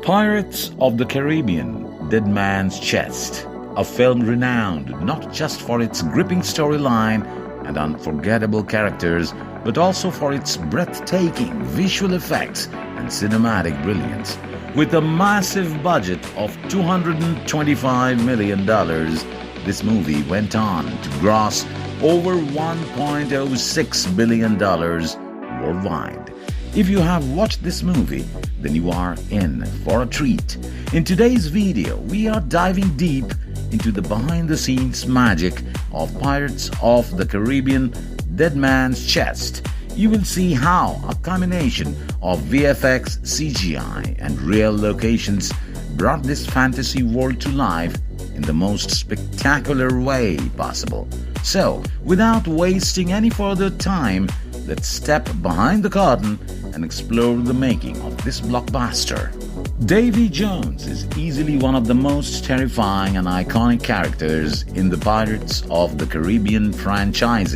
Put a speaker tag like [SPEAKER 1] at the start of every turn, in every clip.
[SPEAKER 1] Pirates of the Caribbean, Dead Man's Chest, a film renowned not just for its gripping storyline and unforgettable characters, but also for its breathtaking visual effects and cinematic brilliance. With a massive budget of $225 million, this movie went on to gross over $1.06 billion worldwide. If you have watched this movie, then you are in for a treat. In today's video, we are diving deep into the behind-the-scenes magic of Pirates of the Caribbean, Dead Man's Chest. You will see how a combination of VFX, CGI, and real locations brought this fantasy world to life in the most spectacular way possible. So, without wasting any further time, let's step behind the curtain and explore the making of this blockbuster. Davy Jones is easily one of the most terrifying and iconic characters in the Pirates of the Caribbean franchise.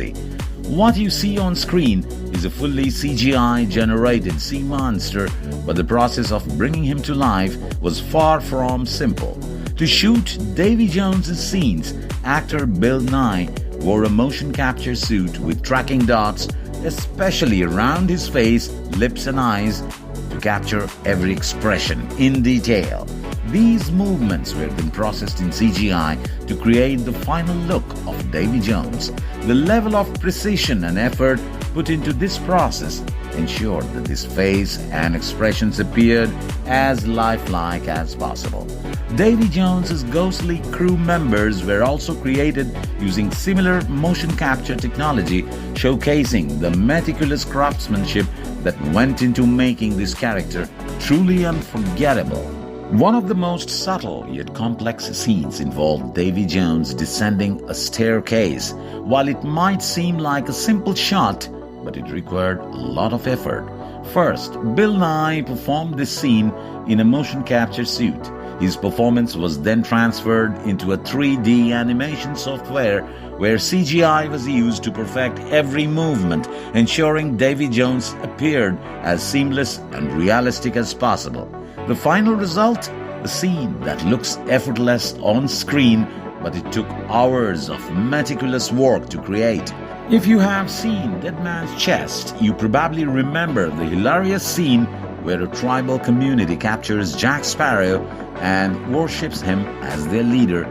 [SPEAKER 1] What you see on screen is a fully CGI-generated sea monster, but the process of bringing him to life was far from simple. To shoot Davy Jones's scenes, actor Bill Nye wore a motion capture suit with tracking dots, especially around his face, lips and eyes, to capture every expression in detail. These movements were then processed in CGI to create the final look of Davy Jones. The level of precision and effort put into this process ensured that his face and expressions appeared as lifelike as possible. Davy Jones's ghostly crew members were also created using similar motion capture technology, showcasing the meticulous craftsmanship that went into making this character truly unforgettable. One of the most subtle yet complex scenes involved Davy Jones descending a staircase. While it might seem like a simple shot, but it required a lot of effort. First, Bill Nye performed this scene in a motion capture suit. His performance was then transferred into a 3D animation software where CGI was used to perfect every movement, ensuring Davy Jones appeared as seamless and realistic as possible. The final result? A scene that looks effortless on screen, but it took hours of meticulous work to create. If you have seen Dead Man's Chest, you probably remember the hilarious scene where a tribal community captures Jack Sparrow and worships him as their leader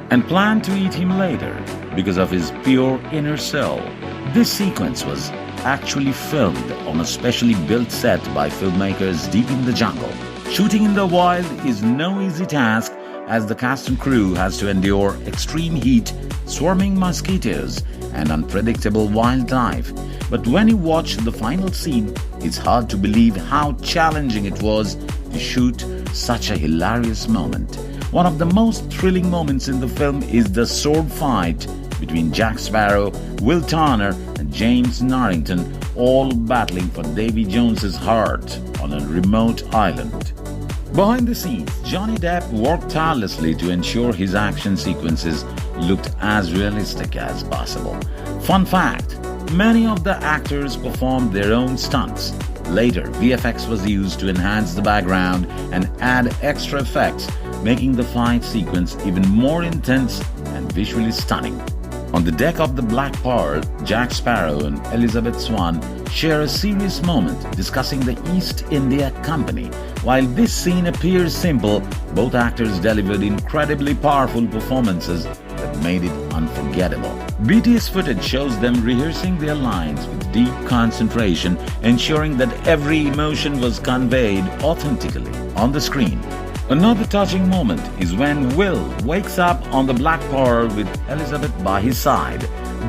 [SPEAKER 1] and plan to eat him later because of his pure inner soul. This sequence was actually filmed on a specially built set by filmmakers deep in the jungle. Shooting in the wild is no easy task, as the cast and crew has to endure extreme heat, swarming mosquitoes, and unpredictable wildlife. But when you watch the final scene, it's hard to believe how challenging it was to shoot such a hilarious moment. One of the most thrilling moments in the film is the sword fight between Jack Sparrow, Will Turner, and James Norrington, all battling for Davy Jones's heart on a remote island. Behind the scenes, Johnny Depp worked tirelessly to ensure his action sequences looked as realistic as possible. Fun fact, many of the actors performed their own stunts. Later, VFX was used to enhance the background and add extra effects, making the fight sequence even more intense and visually stunning. On the deck of the Black Pearl, Jack Sparrow and Elizabeth Swann share a serious moment discussing the East India Company. While this scene appears simple, both actors delivered incredibly powerful performances that made it unforgettable. BTS footage shows them rehearsing their lines with deep concentration, ensuring that every emotion was conveyed authentically on the screen. Another touching moment is when Will wakes up on the Black Pearl with Elizabeth by his side.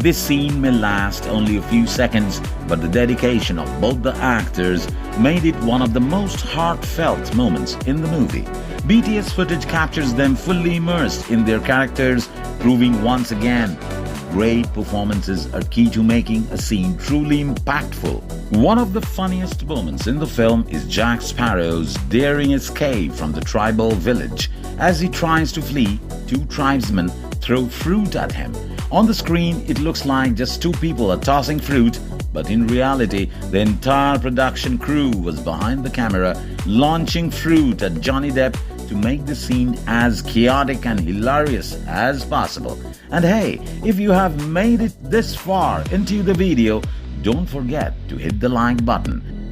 [SPEAKER 1] This scene may last only a few seconds, but the dedication of both the actors made it one of the most heartfelt moments in the movie. BTS footage captures them fully immersed in their characters, proving once again great performances are key to making a scene truly impactful. One of the funniest moments in the film is Jack Sparrow's daring escape from the tribal village. As he tries to flee, two tribesmen throw fruit at him. On the screen, it looks like just two people are tossing fruit, But in reality, the entire production crew was behind the camera, launching fruit at Johnny Depp to make the scene as chaotic and hilarious as possible. And hey, if you have made it this far into the video, don't forget to hit the like button.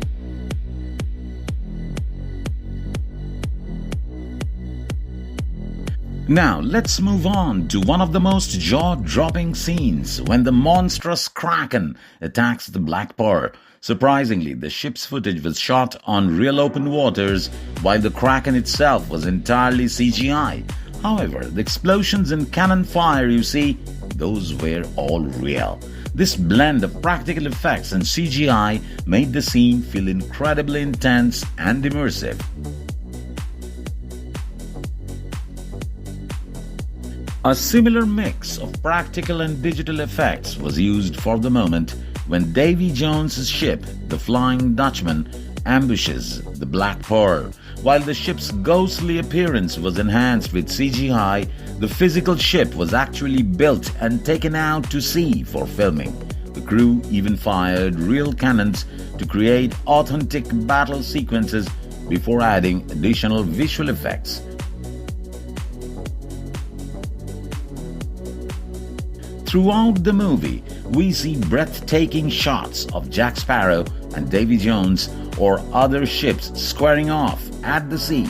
[SPEAKER 1] Now, let's move on to one of the most jaw-dropping scenes when the monstrous Kraken attacks the Black Pearl. Surprisingly, the ship's footage was shot on real open waters, while the Kraken itself was entirely CGI. However, the explosions and cannon fire you see, those were all real. This blend of practical effects and CGI made the scene feel incredibly intense and immersive. A similar mix of practical and digital effects was used for the moment when Davy Jones's ship, the Flying Dutchman, ambushes the Black Pearl. While the ship's ghostly appearance was enhanced with CGI, the physical ship was actually built and taken out to sea for filming. The crew even fired real cannons to create authentic battle sequences before adding additional visual effects. Throughout the movie, we see breathtaking shots of Jack Sparrow and Davy Jones or other ships squaring off at the sea.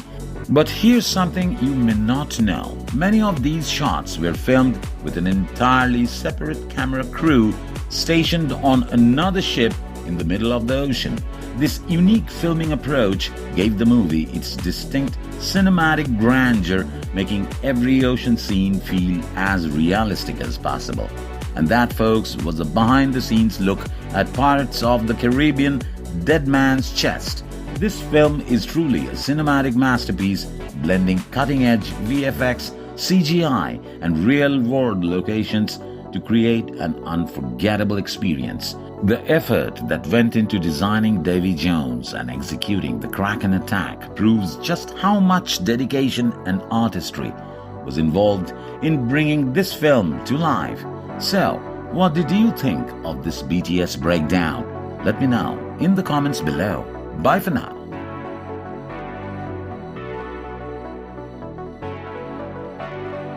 [SPEAKER 1] But here's something you may not know. Many of these shots were filmed with an entirely separate camera crew stationed on another ship in the middle of the ocean. This unique filming approach gave the movie its distinct cinematic grandeur, making every ocean scene feel as realistic as possible. And that, folks, was a behind-the-scenes look at Pirates of the Caribbean: Dead Man's Chest. This film is truly a cinematic masterpiece, blending cutting-edge VFX, CGI, and real-world locations to create an unforgettable experience. The effort that went into designing Davy Jones and executing the Kraken attack proves just how much dedication and artistry was involved in bringing this film to life. So, what did you think of this BTS breakdown? Let me know in the comments below. Bye for now.